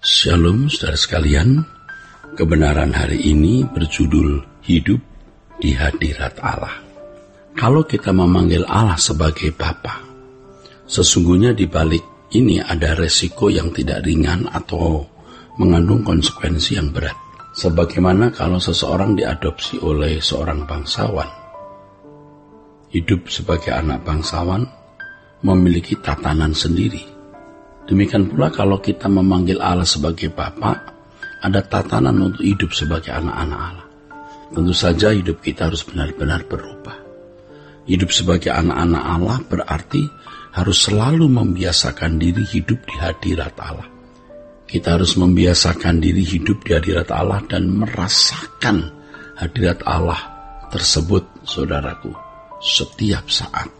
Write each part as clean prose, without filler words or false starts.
Shalom saudara sekalian, kebenaran hari ini berjudul Hidup di Hadirat Allah. Kalau kita memanggil Allah sebagai Bapa, sesungguhnya di balik ini ada resiko yang tidak ringan atau mengandung konsekuensi yang berat. Sebagaimana kalau seseorang diadopsi oleh seorang bangsawan, hidup sebagai anak bangsawan memiliki tatanan sendiri. Demikian pula kalau kita memanggil Allah sebagai Bapa, ada tatanan untuk hidup sebagai anak-anak Allah. Tentu saja hidup kita harus benar-benar berubah. Hidup sebagai anak-anak Allah berarti harus selalu membiasakan diri hidup di hadirat Allah. Kita harus membiasakan diri hidup di hadirat Allah dan merasakan hadirat Allah tersebut, saudaraku, setiap saat.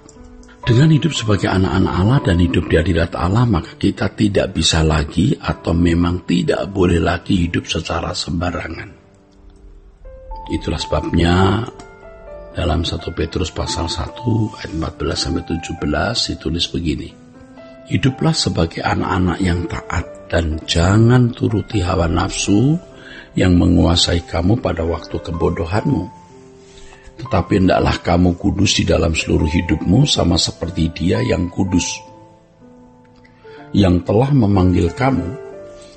Dengan hidup sebagai anak-anak Allah dan hidup di hadirat Allah, maka kita tidak bisa lagi atau memang tidak boleh lagi hidup secara sembarangan. Itulah sebabnya dalam 1 Petrus pasal 1 ayat 14-17 ditulis begini. Hiduplah sebagai anak-anak yang taat dan jangan turuti hawa nafsu yang menguasai kamu pada waktu kebodohanmu. Tetapi hendaklah kamu kudus di dalam seluruh hidupmu sama seperti Dia yang kudus, yang telah memanggil kamu,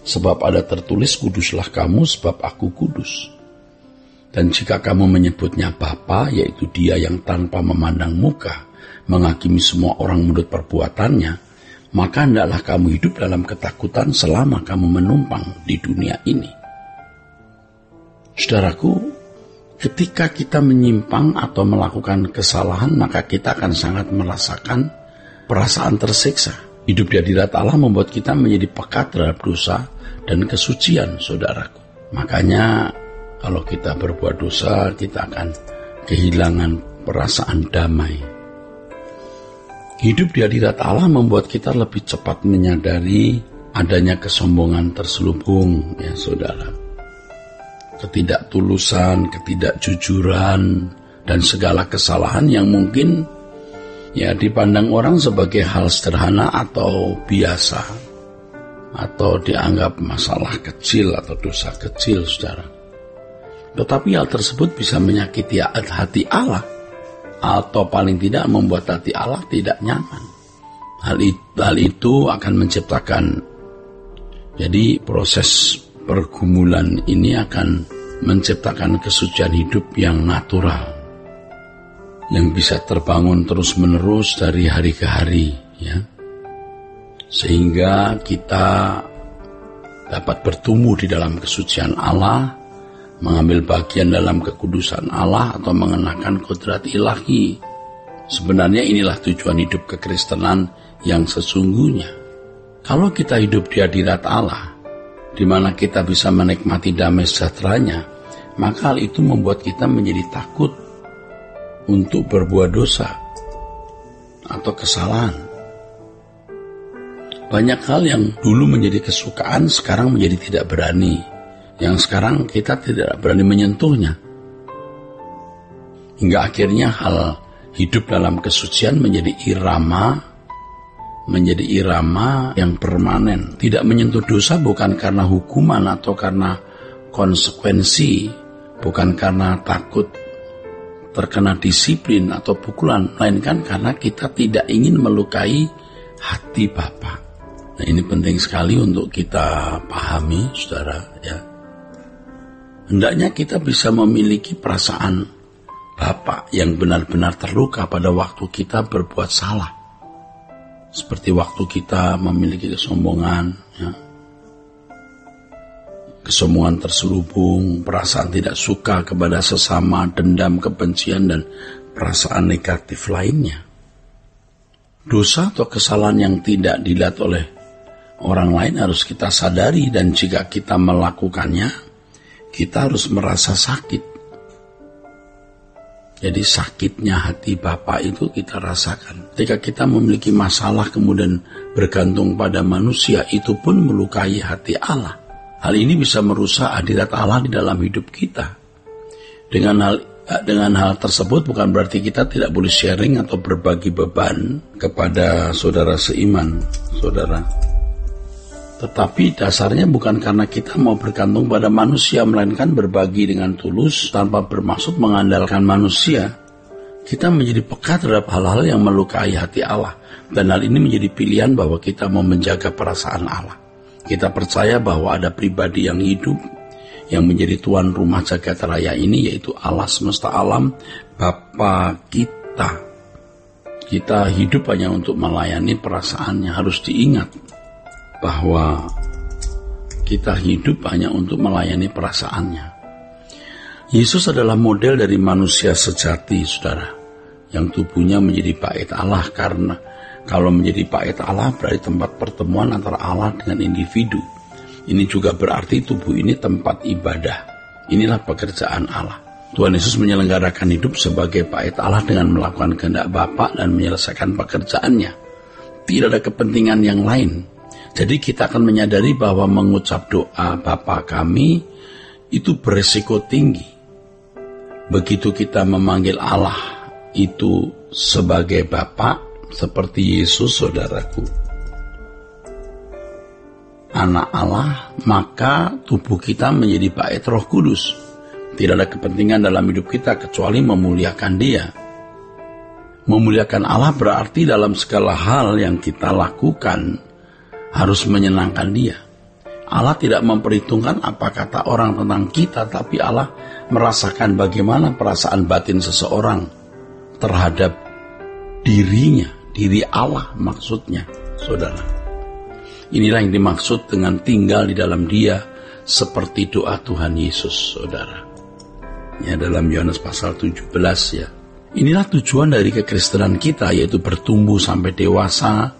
sebab ada tertulis, kuduslah kamu sebab aku kudus. Dan jika kamu menyebutnya Bapa, yaitu Dia yang tanpa memandang muka menghakimi semua orang menurut perbuatannya, maka hendaklah kamu hidup dalam ketakutan selama kamu menumpang di dunia ini. Saudaraku, ketika kita menyimpang atau melakukan kesalahan, maka kita akan sangat merasakan perasaan tersiksa. Hidup di hadirat Allah membuat kita menjadi peka terhadap dosa dan kesucian, saudaraku. Makanya kalau kita berbuat dosa, kita akan kehilangan perasaan damai. Hidup di hadirat Allah membuat kita lebih cepat menyadari adanya kesombongan terselubung, ya saudara. Ketidaktulusan, ketidakjujuran, dan segala kesalahan yang mungkin ya dipandang orang sebagai hal sederhana atau biasa, atau dianggap masalah kecil atau dosa kecil, saudara. Tetapi hal tersebut bisa menyakiti hati Allah, atau paling tidak membuat hati Allah tidak nyaman. Hal itu akan menciptakan, jadi proses pergumulan ini akan menciptakan kesucian hidup yang natural, yang bisa terbangun terus-menerus dari hari ke hari, ya, sehingga kita dapat bertumbuh di dalam kesucian Allah, mengambil bagian dalam kekudusan Allah, atau mengenakan kodrat ilahi. Sebenarnya inilah tujuan hidup kekristenan yang sesungguhnya. Kalau kita hidup di hadirat Allah, di mana kita bisa menikmati damai sejahteranya, maka hal itu membuat kita menjadi takut untuk berbuat dosa atau kesalahan. Banyak hal yang dulu menjadi kesukaan sekarang menjadi tidak berani, yang sekarang kita tidak berani menyentuhnya, hingga akhirnya hal hidup dalam kesucian menjadi irama yang permanen. Tidak menyentuh dosa bukan karena hukuman atau karena konsekuensi, bukan karena takut terkena disiplin atau pukulan, melainkan karena kita tidak ingin melukai hati Bapa. Nah, ini penting sekali untuk kita pahami, saudara, ya. Hendaknya kita bisa memiliki perasaan Bapa yang benar-benar terluka pada waktu kita berbuat salah. Seperti waktu kita memiliki kesombongan, ya. Kesombongan terselubung, perasaan tidak suka kepada sesama, dendam, kebencian, dan perasaan negatif lainnya. Dosa atau kesalahan yang tidak dilihat oleh orang lain harus kita sadari, dan jika kita melakukannya, kita harus merasa sakit. Jadi sakitnya hati Bapa itu kita rasakan. Ketika kita memiliki masalah kemudian bergantung pada manusia, itu pun melukai hati Allah. Hal ini bisa merusak hadirat Allah di dalam hidup kita. Dengan hal tersebut bukan berarti kita tidak boleh sharing atau berbagi beban kepada saudara seiman, saudara. Tetapi dasarnya bukan karena kita mau bergantung pada manusia, melainkan berbagi dengan tulus tanpa bermaksud mengandalkan manusia. Kita menjadi peka terhadap hal-hal yang melukai hati Allah. Dan hal ini menjadi pilihan bahwa kita mau menjaga perasaan Allah. Kita percaya bahwa ada pribadi yang hidup, yang menjadi tuan rumah jagat raya ini, yaitu Allah semesta alam, Bapa kita. Kita hidup hanya untuk melayani perasaannya. Harus diingat bahwa kita hidup hanya untuk melayani perasaannya. Yesus adalah model dari manusia sejati, saudara, yang tubuhnya menjadi bait Allah, karena kalau menjadi bait Allah berarti tempat pertemuan antara Allah dengan individu. Ini juga berarti tubuh ini tempat ibadah. Inilah pekerjaan Allah. Tuhan Yesus menyelenggarakan hidup sebagai bait Allah dengan melakukan kehendak Bapa dan menyelesaikan pekerjaannya. Tidak ada kepentingan yang lain. Jadi kita akan menyadari bahwa mengucap doa Bapa kami itu berisiko tinggi. Begitu kita memanggil Allah itu sebagai Bapa, seperti Yesus, saudaraku, anak Allah, maka tubuh kita menjadi bait Roh Kudus. Tidak ada kepentingan dalam hidup kita kecuali memuliakan Dia. Memuliakan Allah berarti dalam segala hal yang kita lakukan harus menyenangkan Dia. Allah tidak memperhitungkan apa kata orang tentang kita, tapi Allah merasakan bagaimana perasaan batin seseorang terhadap dirinya, diri Allah maksudnya, saudara. Inilah yang dimaksud dengan tinggal di dalam Dia seperti doa Tuhan Yesus, saudara. Ya, dalam Yohanes pasal 17 ya. Inilah tujuan dari kekristenan kita, yaitu bertumbuh sampai dewasa,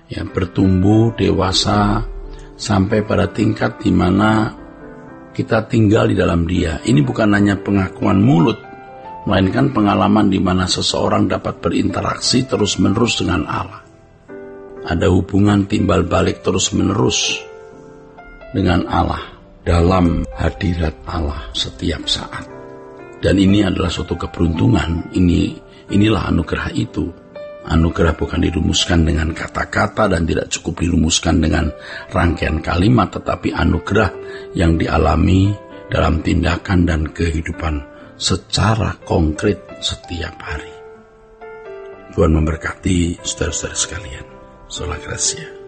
ya, bertumbuh dewasa sampai pada tingkat di mana kita tinggal di dalam Dia. Ini bukan hanya pengakuan mulut, melainkan pengalaman di mana seseorang dapat berinteraksi terus-menerus dengan Allah. Ada hubungan timbal balik terus-menerus dengan Allah dalam hadirat Allah setiap saat. Dan ini adalah suatu keberuntungan. Inilah anugerah itu. Anugerah bukan dirumuskan dengan kata-kata dan tidak cukup dirumuskan dengan rangkaian kalimat, tetapi anugerah yang dialami dalam tindakan dan kehidupan secara konkret setiap hari. Tuhan memberkati saudara-saudara sekalian. Sola Gracia.